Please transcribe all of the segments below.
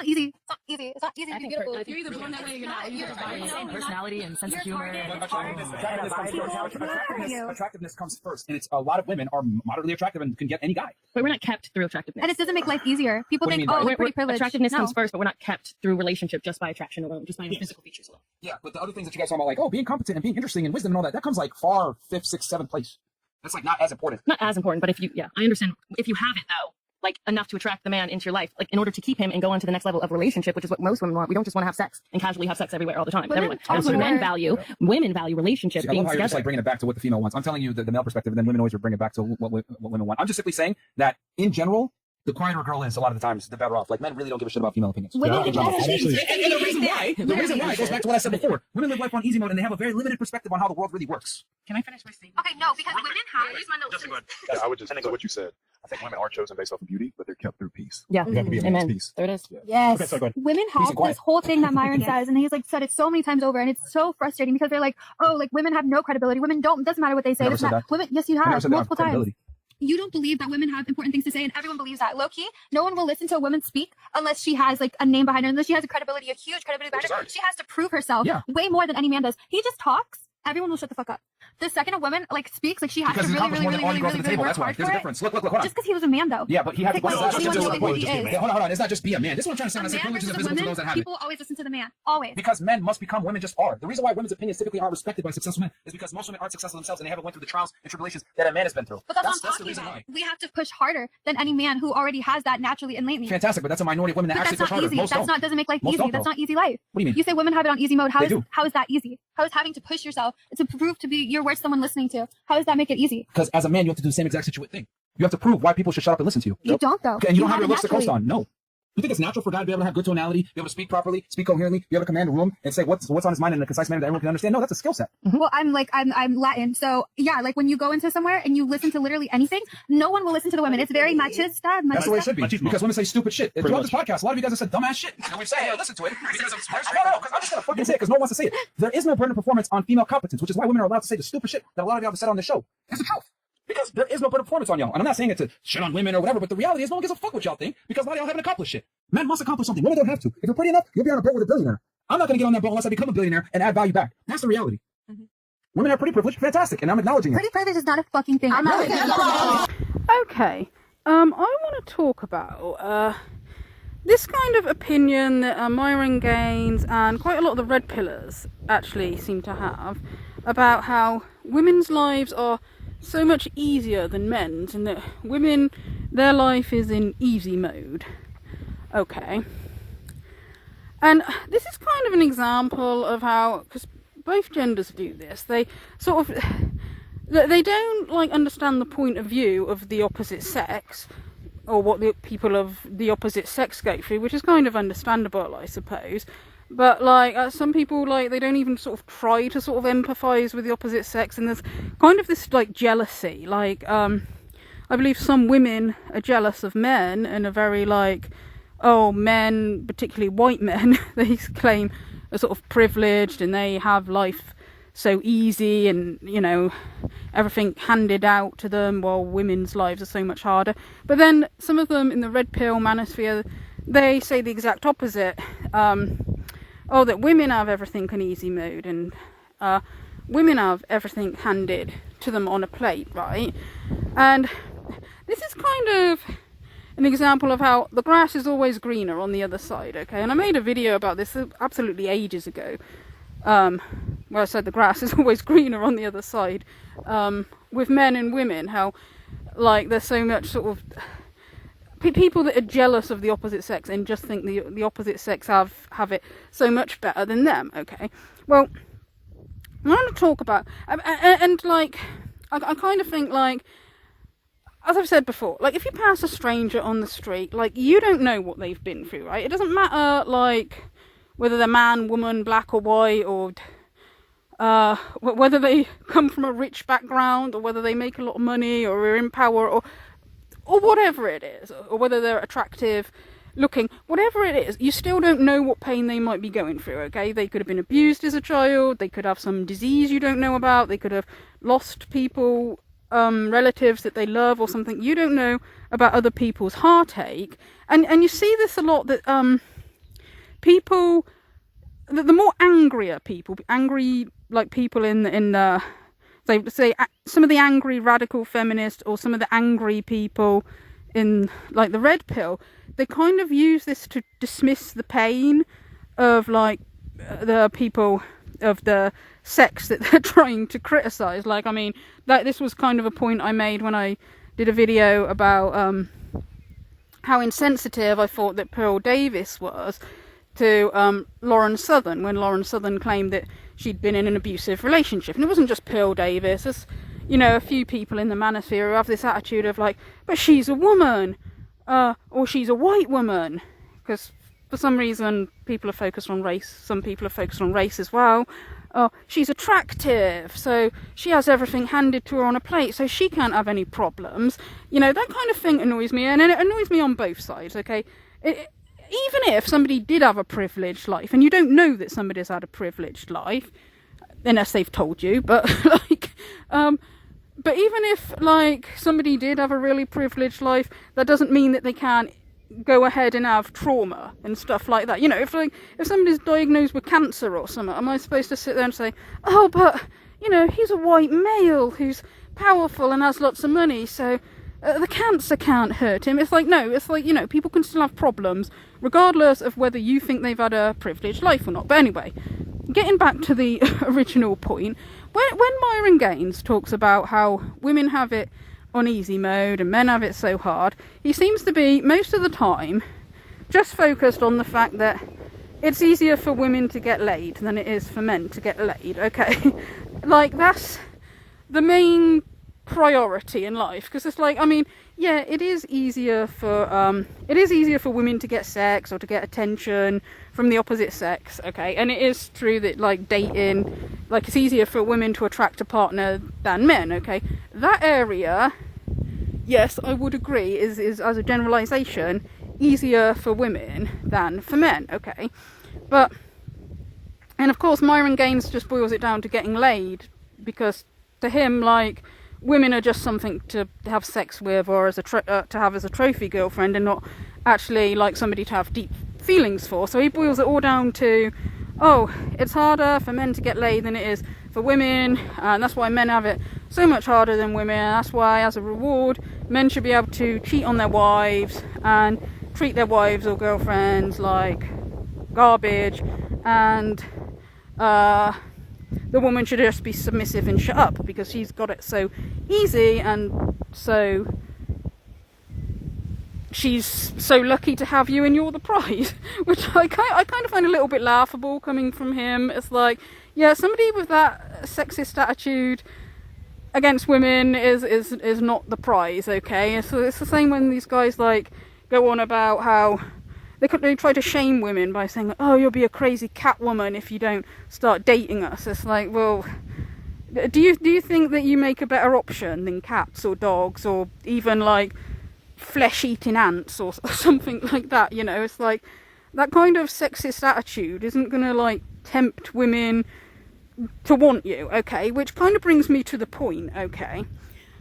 not easy. It's not easy. It's not easy to be beautiful. You're either born that way or you're not. You're the same personality and sense of humor. Attractiveness comes first, and it's a lot of women are moderately attractive and can get any guy. But we're not kept through attractiveness. And it doesn't make life easier. People think, oh, we're pretty privileged. Attractiveness comes first, but we're not kept through relationship just by attraction alone, just by any physical features alone. Yeah, but the other things that you guys talk about, like, oh, being competent and being interesting and wisdom and all that, that comes like far 5th, 6th, 7th place. That's like not as important. Not as important, but if you, I understand. If you have it though, like enough to attract the man into your life, like in order to keep him and go on to the next level of relationship, which is what most women want. We don't just want to have sex and casually have sex everywhere all the time. Everyone. Women value relationship. See, I love how you're just like bringing it back to what the female wants. I'm telling you the male perspective, and then women always bring it back to what women want. I'm just simply saying that in general, the quieter a girl is, a lot of the times, the better off. Like, men really don't give a shit about female opinions. And the reason why goes back to what I said before. Women live life on easy mode, and they have a very limited perspective on how the world really works. Can I finish my statement? Okay, no, because women have. Use my notes. Yeah, I would just to what you said. I think women aren't chosen based off of beauty, but they're kept through peace. Yeah. You have to be a man's peace. There it is. Yeah. Yes. Okay, sorry, go ahead. Women have this whole thing that Myron says, and he's like said it so many times over, and it's so frustrating because they're like, oh, like women have no credibility. Women don't. Doesn't matter what they say. Never said that. Women, yes, you have multiple times. Credibility. You don't believe that women have important things to say, and everyone believes that. Low key, no one will listen to a woman speak unless she has like a name behind her, unless she has a credibility, a huge credibility behind her. She has to prove herself way more than any man does. He just talks. Everyone will shut the fuck up. The second a woman like speaks, like she has to really work hard for it. Difference. Look, hold on. Just because he was a man, though. Yeah, but he had to. Hold on. It's not just be a man. This is what I'm trying to say. When I say privilege is invisible to those that have it. People always listen to the man. Always. Because men must become women just are. The reason why women's opinions typically aren't respected by successful men is because most women aren't successful themselves and they haven't went through the trials and tribulations that a man has been through. But that's the reason why. We have to push harder than any man who already has that naturally innately. Fantastic, but that's a minority of women that actually push harder. Most don't. Doesn't make life easy. That's not easy life. What do you mean? You say women have it on easy mode. How is that easy? How is having to push yourself to prove to be you're worth someone listening to? How does that make it easy? Because as a man, you have to do the same exact thing. You have to prove why people should shut up and listen to you. You don't, though. And you don't have your looks to coast on. No. You think it's natural for a guy to be able to have good tonality, be able to speak properly, speak coherently, be able to command a room, and say what's on his mind in a concise manner that everyone can understand? No, that's a skill set. Well, I'm Latin, so yeah, like when you go into somewhere and you listen to literally anything, no one will listen to the women. It's very machista. That's the way it should be. Because women say stupid shit. Throughout this podcast, a lot of you guys have said dumbass shit, and we've said, hey, listen to it. Because I'm smart. No, because I'm just gonna fucking say it because no one wants to say it. There is no burden of performance on female competence, which is why women are allowed to say the stupid shit that a lot of y'all have said on the show. It's the truth. Because there is no burden of performance on y'all. And I'm not saying it to shit on women or whatever, but the reality is no one gives a fuck what y'all think because a lot of y'all haven't accomplished shit. Men must accomplish something. Women don't have to. If you're pretty enough, you'll be on a boat with a billionaire. I'm not going to get on that boat unless I become a billionaire and add value back. That's the reality. Women are pretty privileged. Fantastic. And I'm acknowledging it. Pretty privilege is not a fucking thing. I'm not Okay. I want to talk about this kind of opinion that Myron Gaines and quite a lot of the red pillars actually seem to have about how women's lives are so much easier than men's and that women, their life is in easy mode. Okay. And this is kind of an example of how, because both genders do this, they sort of, they don't like understand the point of view of the opposite sex or what the people of the opposite sex go through, which is kind of understandable, I suppose. But like some people, like they don't even sort of try to sort of empathize with the opposite sex, and there's kind of this like jealousy. Like I believe some women are jealous of men and are very like, oh, men, particularly white men, they claim are sort of privileged and they have life so easy and, you know, everything handed out to them while women's lives are so much harder. But then some of them in the red pill manosphere, they say the exact opposite. That women have everything in easy mode and women have everything handed to them on a plate, right? And this is kind of an example of how the grass is always greener on the other side, okay? And I made a video about this absolutely ages ago, where I said the grass is always greener on the other side, with men and women, how like there's so much sort of people that are jealous of the opposite sex and just think the opposite sex have it so much better than them, okay? Well, I want to talk about, and like, I kind of think like, as I've said before, like if you pass a stranger on the street, like you don't know what they've been through, right? It doesn't matter like whether they're man, woman, black or white, or whether they come from a rich background or whether they make a lot of money or are in power or whatever it is, or whether they're attractive looking, whatever it is, you still don't know what pain they might be going through, okay? They could have been abused as a child, they could have some disease you don't know about, they could have lost people, relatives that they love or something. You don't know about other people's heartache. And you see this a lot that people, the more angrier people, angry like people say some of the angry radical feminists or some of the angry people in like the red pill, they kind of use this to dismiss the pain of like the people of the sex that they're trying to criticize. Like, I mean, this was kind of a point I made when I did a video about how insensitive I thought that Pearl Davis was to Lauren Southern, when Lauren Southern claimed that she'd been in an abusive relationship. And it wasn't just Pearl Davis, there's, you know, a few people in the manosphere who have this attitude of like, but she's a woman, or she's a white woman, because for some reason people are focused on race, some people are focused on race as well. She's attractive, so she has everything handed to her on a plate, so she can't have any problems. You know, that kind of thing annoys me, and it annoys me on both sides, okay? Even if somebody did have a privileged life, and you don't know that somebody's had a privileged life, unless they've told you, but like, but even if like somebody did have a really privileged life, that doesn't mean that they can't go ahead and have trauma and stuff like that. You know, if somebody's diagnosed with cancer or something, am I supposed to sit there and say, oh, but you know, he's a white male who's powerful and has lots of money, so the cancer can't hurt him? It's like, no, it's like, you know, people can still have problems regardless of whether you think they've had a privileged life or not. But anyway, getting back to the original point, when Myron Gaines talks about how women have it on easy mode and men have it so hard, he seems to be most of the time just focused on the fact that it's easier for women to get laid than it is for men to get laid, okay? Like, that's the main priority in life, because it's like, I mean, yeah, it is easier for women to get sex or to get attention from the opposite sex, okay? And it is true that like dating, like it's easier for women to attract a partner than men, okay? That area, yes, I would agree, is as a generalization easier for women than for men, okay? But, and of course Myron Gaines just boils it down to getting laid, because to him, like, women are just something to have sex with, or as to have as a trophy girlfriend, and not actually like somebody to have deep feelings for. So he boils it all down to, oh, it's harder for men to get laid than it is for women, and that's why men have it so much harder than women. That's why, as a reward, men should be able to cheat on their wives and treat their wives or girlfriends like garbage, and the woman should just be submissive and shut up because she's got it so easy, and so she's so lucky to have you and you're the prize. Which I kind of find a little bit laughable coming from him. It's like, yeah, somebody with that sexist attitude against women is not the prize, okay? So it's the same when these guys like go on about how they try to shame women by saying, oh, you'll be a crazy cat woman if you don't start dating us. It's like, well, do you think that you make a better option than cats or dogs or even like flesh-eating ants or something like that? You know, it's like that kind of sexist attitude isn't gonna like tempt women to want you, okay? Which kind of brings me to the point, okay?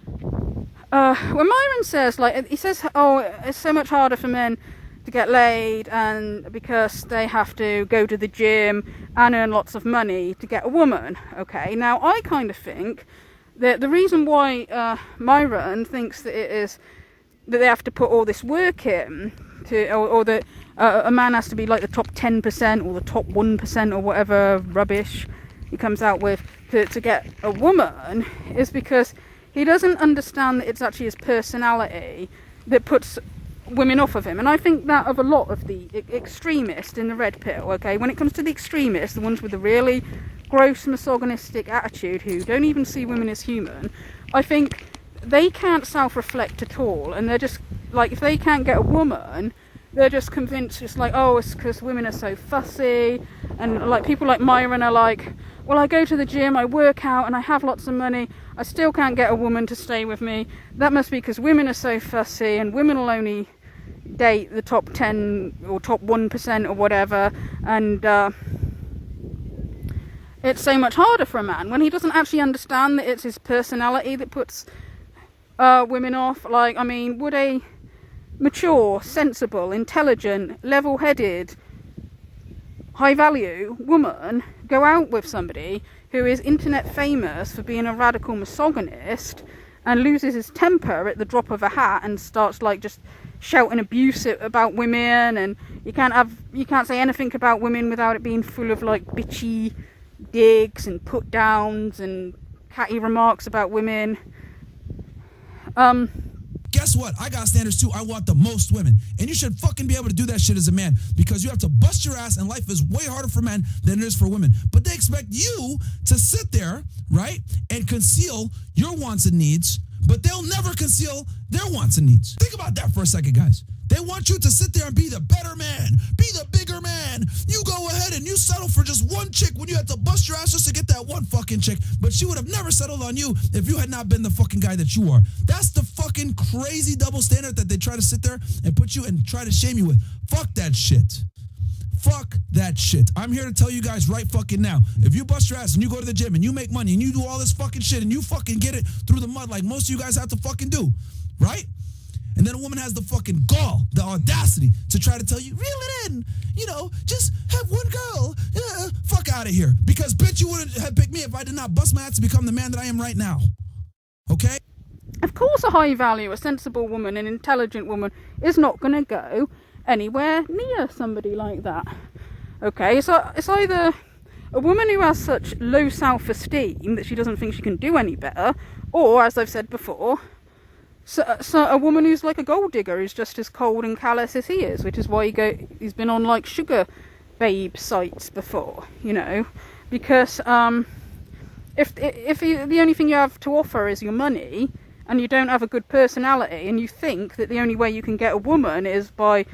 When Myron says, like, he says, oh, it's so much harder for men to get laid, and because they have to go to the gym and earn lots of money to get a woman, okay? Now, I kind of think that the reason why Myron thinks that it is that they have to put all this work in to, or that a man has to be like the top 10% or the top 1% or whatever rubbish he comes out with to get a woman, is because he doesn't understand that it's actually his personality that puts women off of him. And I think that of a lot of the extremists in the red pill, okay? When it comes to the extremists, the ones with the really gross misogynistic attitude who don't even see women as human, I think they can't self-reflect at all, and they're just like, if they can't get a woman, they're just convinced it's like, oh, it's because women are so fussy. And like people like Myron are like, well, I go to the gym, I work out, and I have lots of money, I still can't get a woman to stay with me. That must be because women are so fussy, and women will only date the top 10 or top 1% or whatever, and it's so much harder for a man, when he doesn't actually understand that it's his personality that puts women off. Like, I mean, would a mature, sensible, intelligent, level-headed high value woman go out with somebody who is internet famous for being a radical misogynist and loses his temper at the drop of a hat and starts like just shouting abuse about women, and you can't say anything about women without it being full of like bitchy digs and put downs and catty remarks about women. Guess what? I got standards too. I want the most women. And you should fucking be able to do that shit as a man, because you have to bust your ass, and life is way harder for men than it is for women. But they expect you to sit there, right, and conceal your wants and needs, but they'll never conceal their wants and needs. Think about that for a second, guys. They want you to sit there and be the better man, be the bigger man. You go ahead and you settle for just one chick when you had to bust your ass just to get that one fucking chick. But she would have never settled on you if you had not been the fucking guy that you are. That's the fucking crazy double standard that they try to sit there and put you and try to shame you with. Fuck that shit. Fuck that shit. I'm here to tell you guys right fucking now. If you bust your ass and you go to the gym and you make money and you do all this fucking shit and you fucking get it through the mud like most of you guys have to fucking do, right? And then a woman has the fucking gall, the audacity to try to tell you, reel it in, you know, just have one girl, fuck out of here. Because bitch, you wouldn't have picked me if I did not bust my ass to become the man that I am right now. Okay? Of course a high value, a sensible woman, an intelligent woman is not going to go anywhere near somebody like that. Okay, so it's either a woman who has such low self-esteem that she doesn't think she can do any better, or, as I've said before, so a woman who's like a gold digger, who's just as cold and callous as he is, which is why he's been on like sugar babe sites before, you know, because if the only thing you have to offer is your money, and you don't have a good personality, and you think that the only way you can get a woman is by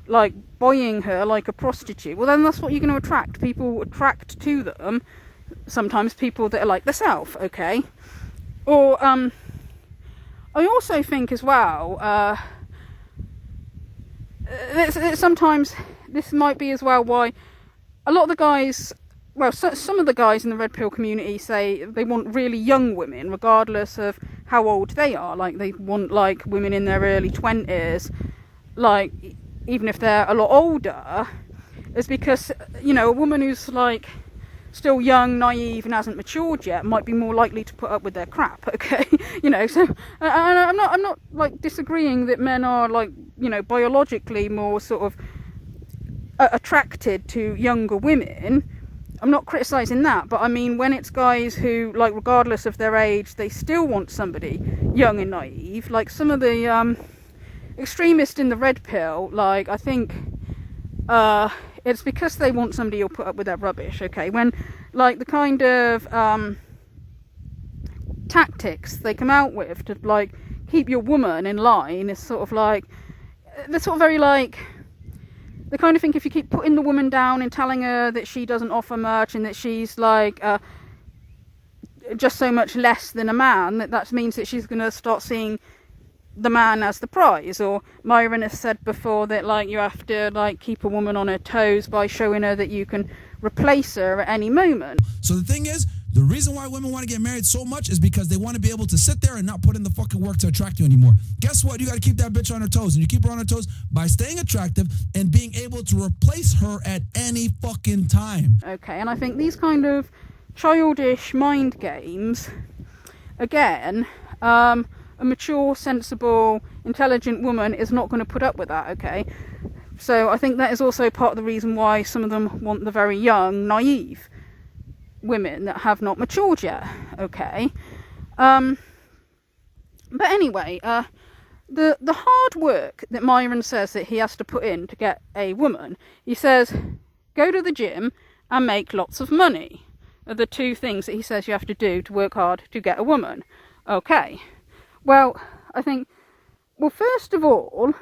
like buying her like a prostitute, well then that's what you're going to attract. People attract to them sometimes people that are like themselves, okay? Or I also think as well, sometimes this might be as well why a lot of the guys, well, some of the guys in the red pill community say they want really young women, regardless of how old they are. Like, they want, like, women in their early 20s, like, even if they're a lot older. It's because, you know, a woman who's, like, still young, naive, and hasn't matured yet might be more likely to put up with their crap, okay? You know, so I'm not like disagreeing that men are, like, you know, biologically more sort of attracted to younger women. I'm not criticising that, but I mean when it's guys who, like, regardless of their age, they still want somebody young and naive, like some of the extremists in the red pill, like, I think it's because they want somebody who'll put up with their rubbish, okay? When, like, the kind of tactics they come out with to, like, keep your woman in line is sort of like, they're sort of very, like, they kind of think if you keep putting the woman down and telling her that she doesn't offer much and that she's, like, just so much less than a man, that means that she's going to start seeing the man as the prize. Or Myron has said before that, like, you have to, like, keep a woman on her toes by showing her that you can replace her at any moment. So the thing is, the reason why women want to get married so much is because they want to be able to sit there and not put in the fucking work to attract you anymore. Guess what? You got to keep that bitch on her toes, and you keep her on her toes by staying attractive and being able to replace her at any fucking time. Okay, and I think these kind of childish mind games, again, a mature, sensible, intelligent woman is not going to put up with that, okay? So I think that is also part of the reason why some of them want the very young, naive women that have not matured yet, okay? But anyway, the hard work that Myron says that he has to put in to get a woman, he says, go to the gym and make lots of money, are the two things that he says you have to do to work hard to get a woman. Okay, well, I think, well, first of all,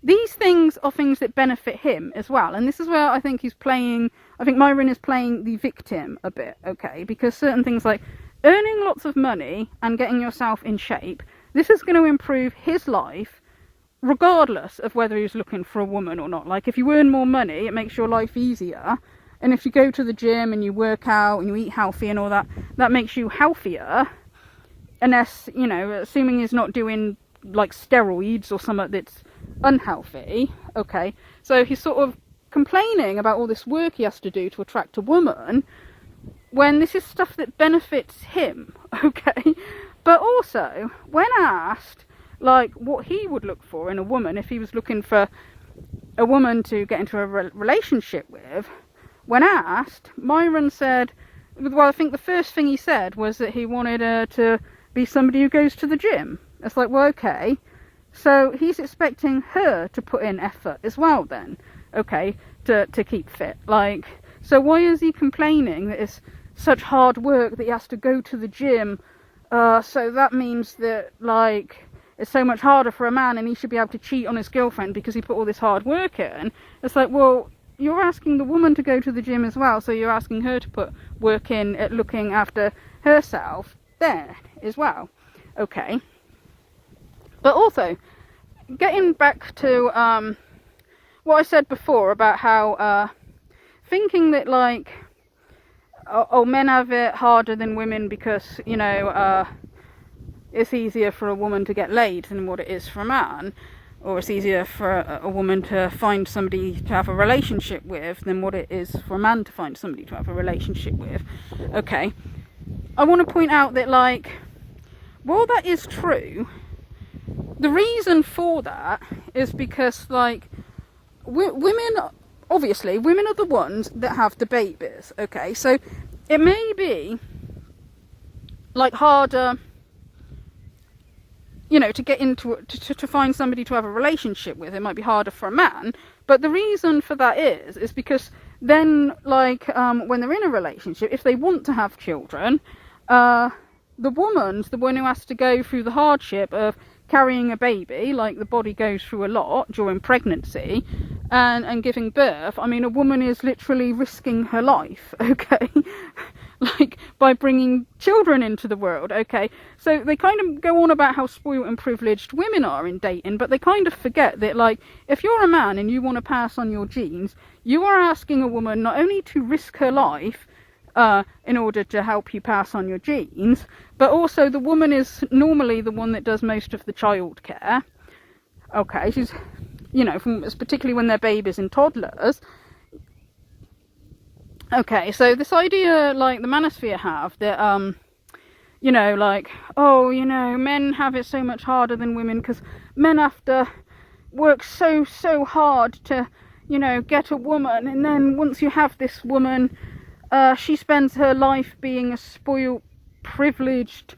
these things are things that benefit him as well. And this is where I think I think Myron is playing the victim a bit, okay? Because certain things like earning lots of money and getting yourself in shape, this is going to improve his life regardless of whether he's looking for a woman or not. Like, if you earn more money, it makes your life easier. And if you go to the gym and you work out and you eat healthy and all that, that makes you healthier. Unless, you know, assuming he's not doing, like, steroids or something that's unhealthy, okay? So he's sort of complaining about all this work he has to do to attract a woman when this is stuff that benefits him, okay? But also, when asked, like, what he would look for in a woman if he was looking for a woman to get into a relationship with, when asked, Myron said, well, I think the first thing he said was that he wanted her to be somebody who goes to the gym. It's like, well, okay, so he's expecting her to put in effort as well then, okay, to keep fit. Like, so why is he complaining that it's such hard work that he has to go to the gym? So that means that, like, it's so much harder for a man and he should be able to cheat on his girlfriend because he put all this hard work in. It's like, well, you're asking the woman to go to the gym as well, so you're asking her to put work in at looking after herself there as well. Okay. But also, getting back to what I said before about how thinking that, like, men have it harder than women because, you know, it's easier for a woman to get laid than what it is for a man, or it's easier for a woman to find somebody to have a relationship with than what it is for a man to find somebody to have a relationship with. Okay, I want to point out that, like, while that is true, the reason for that is because, like, women, obviously, women are the ones that have the babies, okay? So it may be, like, harder, you know, to get into to find somebody to have a relationship with. It might be harder for a man, but the reason for that is because then, like, when they're in a relationship, if they want to have children, the woman's the one who has to go through the hardship of carrying a baby. Like, the body goes through a lot during pregnancy and giving birth. I mean, a woman is literally risking her life, okay? Like, by bringing children into the world, okay? So they kind of go on about how spoiled and privileged women are in dating, but they kind of forget that, like, if you're a man and you want to pass on your genes, you are asking a woman not only to risk her life in order to help you pass on your genes, but also the woman is normally the one that does most of the child care. Okay, she's, you know, particularly when they're babies and toddlers. Okay, so this idea, like, the manosphere have, that, you know, like, oh, you know, men have it so much harder than women because men have to work so hard to, you know, get a woman, and then once you have this woman, she spends her life being a spoiled, privileged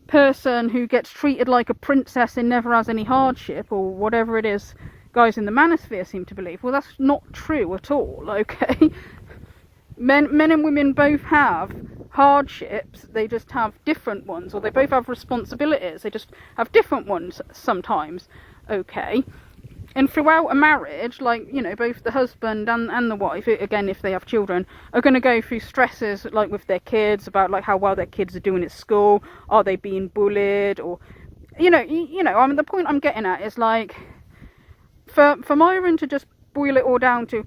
person who gets treated like a princess and never has any hardship, or whatever it is guys in the manosphere seem to believe. Well, that's not true at all, okay? Men and women both have hardships, they just have different ones, or they both have responsibilities, they just have different ones sometimes, okay? And throughout a marriage, like, you know, both the husband and the wife, again, if they have children, are going to go through stresses, like, with their kids, about, like, how well their kids are doing at school, are they being bullied, or, you know, I mean, the point I'm getting at is, like, for Myron to just boil it all down to,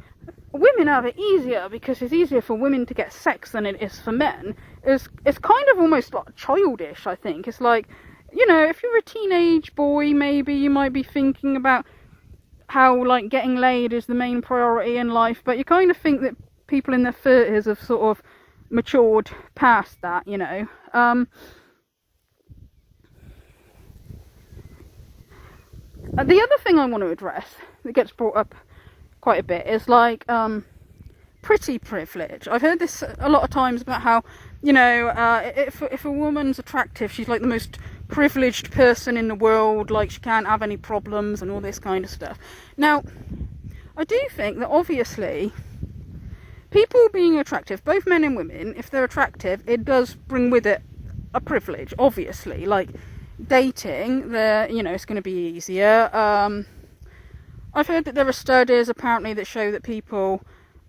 women have it easier because it's easier for women to get sex than it is for men, it's kind of almost, like, childish, I think. It's like, you know, if you're a teenage boy, maybe you might be thinking about how, like, getting laid is the main priority in life, but you kind of think that people in their 30s have sort of matured past that, you know. The other thing I want to address that gets brought up quite a bit is, like, pretty privilege. I've heard this a lot of times about how, you know, if a woman's attractive, she's, like, the most privileged person in the world, like, she can't have any problems and all this kind of stuff. Now, I do think that, obviously, people being attractive, both men and women, if they're attractive, it does bring with it a privilege, obviously. Like, dating, you know, it's going to be easier. I've heard that there are studies, apparently, that show that people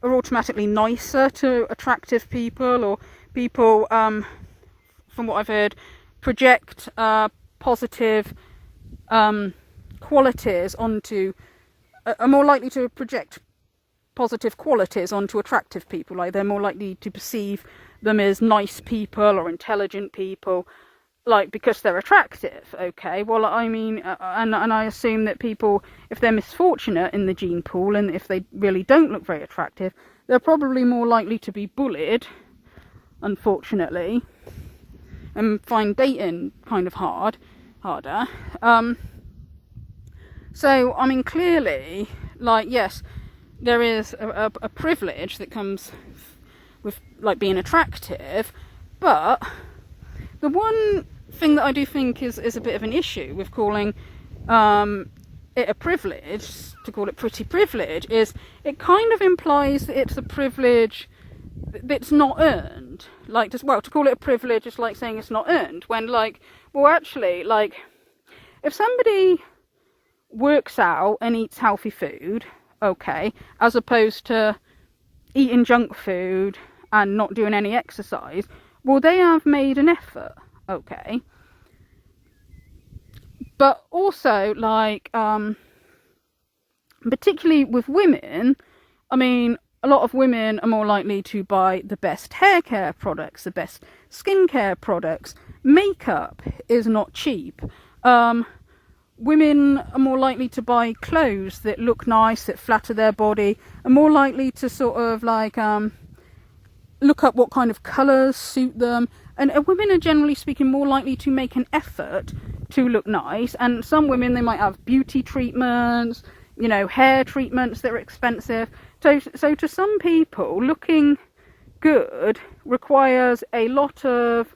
are automatically nicer to attractive people, or people, from what I've heard, project positive qualities onto, are more likely to project positive qualities onto attractive people. Like, they're more likely to perceive them as nice people or intelligent people. like, because they're attractive. Okay, well, I mean, and I assume that people, if they're misfortunate in the gene pool and if they really don't look very attractive, they're probably more likely to be bullied, unfortunately, and find dating kind of harder. So, I mean, clearly, like, yes, there is a privilege that comes with, like, being attractive, but the one thing that I do think is a bit of an issue with calling it a privilege, to call it pretty privilege, is it kind of implies that it's a privilege that's not earned. Like, to call it a privilege is like saying it's not earned, when, like, well, actually, like, if somebody works out and eats healthy food, okay, as opposed to eating junk food and not doing any exercise, well, they have made an effort, okay. But also, like, particularly with women, I mean, a lot of women are more likely to buy the best hair care products, the best skincare products. Makeup is not cheap. Women are more likely to buy clothes that look nice, that flatter their body, are more likely to sort of, like, look up what kind of colours suit them. And women are, generally speaking, more likely to make an effort to look nice. And some women, they might have beauty treatments, you know, hair treatments that are expensive. So to some people, looking good requires a lot of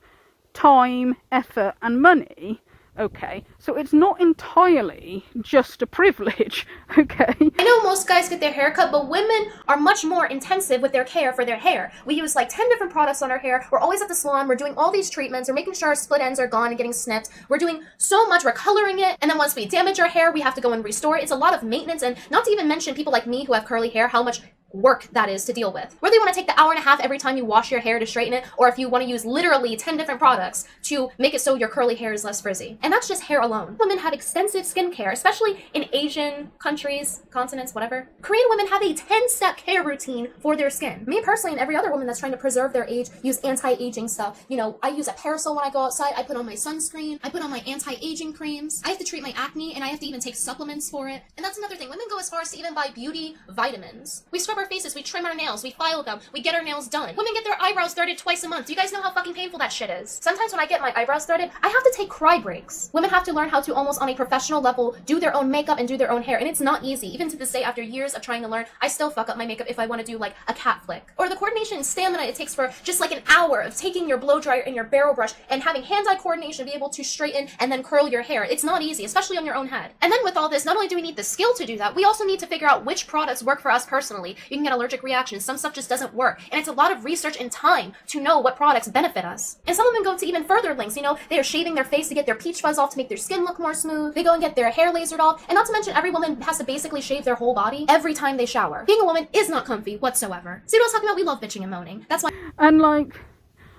time, effort and money. Okay, so it's not entirely just a privilege, okay? I know most guys get their hair cut, but women are much more intensive with their care for their hair. We use like 10 different products on our hair. We're always at the salon. We're doing all these treatments. We're making sure our split ends are gone and getting snipped. We're doing so much. We're coloring it. And then once we damage our hair, we have to go and restore it. It's a lot of maintenance. And not to even mention people like me who have curly hair, how much work that is to deal with. Whether you want to take the hour and a half every time you wash your hair to straighten it, or if you want to use literally 10 different products to make it so your curly hair is less frizzy. And that's just hair alone. Women have extensive skincare, especially in Asian countries, continents, whatever. Korean women have a 10-step care routine for their skin. Me personally, and every other woman that's trying to preserve their age, use anti-aging stuff. You know, I use a parasol when I go outside. I put on my sunscreen. I put on my anti-aging creams. I have to treat my acne, and I have to even take supplements for it. And that's another thing. Women go as far as to even buy beauty vitamins. We scrub our faces, we trim our nails, we file them, we get our nails done. Women get their eyebrows threaded twice a month. Do you guys know how fucking painful that shit is? Sometimes when I get my eyebrows threaded, I have to take cry breaks. Women have to learn how to almost on a professional level do their own makeup and do their own hair, and it's not easy. Even to this day, after years of trying to learn, I still fuck up my makeup if I want to do like a cat flick. Or the coordination and stamina it takes for just like an hour of taking your blow dryer and your barrel brush and having hand-eye coordination to be able to straighten and then curl your hair. It's not easy, especially on your own head. And then with all this, not only do we need the skill to do that, we also need to figure out which products work for us personally. You can get allergic reactions. Some stuff just doesn't work. And it's a lot of research and time to know what products benefit us. And some women go to even further lengths. You know, they are shaving their face to get their peach fuzz off to make their skin look more smooth. They go and get their hair lasered off. And not to mention, every woman has to basically shave their whole body every time they shower. Being a woman is not comfy whatsoever. See what I was talking about? We love bitching and moaning. That's why. And like,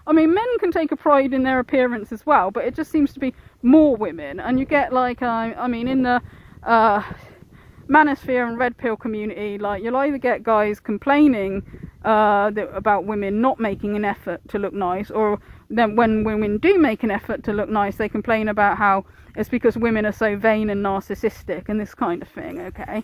I mean, men can take a pride in their appearance as well, but it just seems to be more women. And you get like, I mean, in the manosphere and red pill community, like, you'll either get guys complaining about women not making an effort to look nice, or then when women do make an effort to look nice, they complain about how it's because women are so vain and narcissistic and this kind of thing, okay?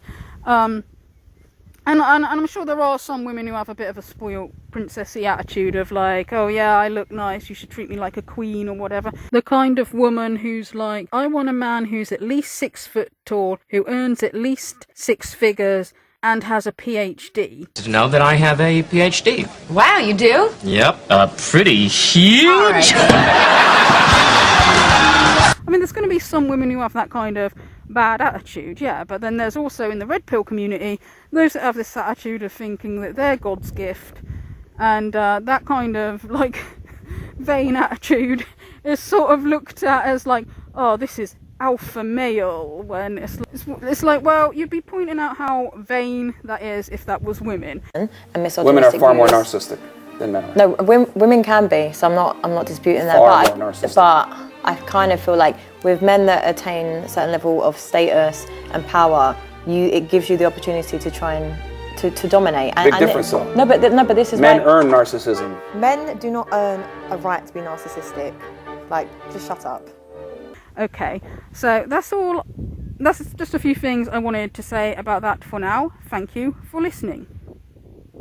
And I'm sure there are some women who have a bit of a spoiled princessy attitude of like, oh yeah, I look nice, you should treat me like a queen or whatever. The kind of woman who's like, I want a man who's at least 6 foot tall, who earns at least 6 figures and has a PhD. Did you know that I have a PhD? Wow, you do? Yep, pretty huge. I mean, there's going to be some women who have that kind of bad attitude, yeah, but then there's also in the red pill community those that have this attitude of thinking that they're God's gift, and that kind of like vain attitude is sort of looked at as like, oh, this is alpha male, when it's like, well, you'd be pointing out how vain that is if that was women. And women are far more narcissistic than men are. No, women can be, so I'm not disputing that. Far more narcissistic. But I kind of feel like with men that attain a certain level of status and power, it gives you the opportunity to try and to dominate. Big difference though. No, but this is men earn narcissism. Men do not earn a right to be narcissistic. Like, just shut up. Okay, so that's all. That's just a few things I wanted to say about that for now. Thank you for listening.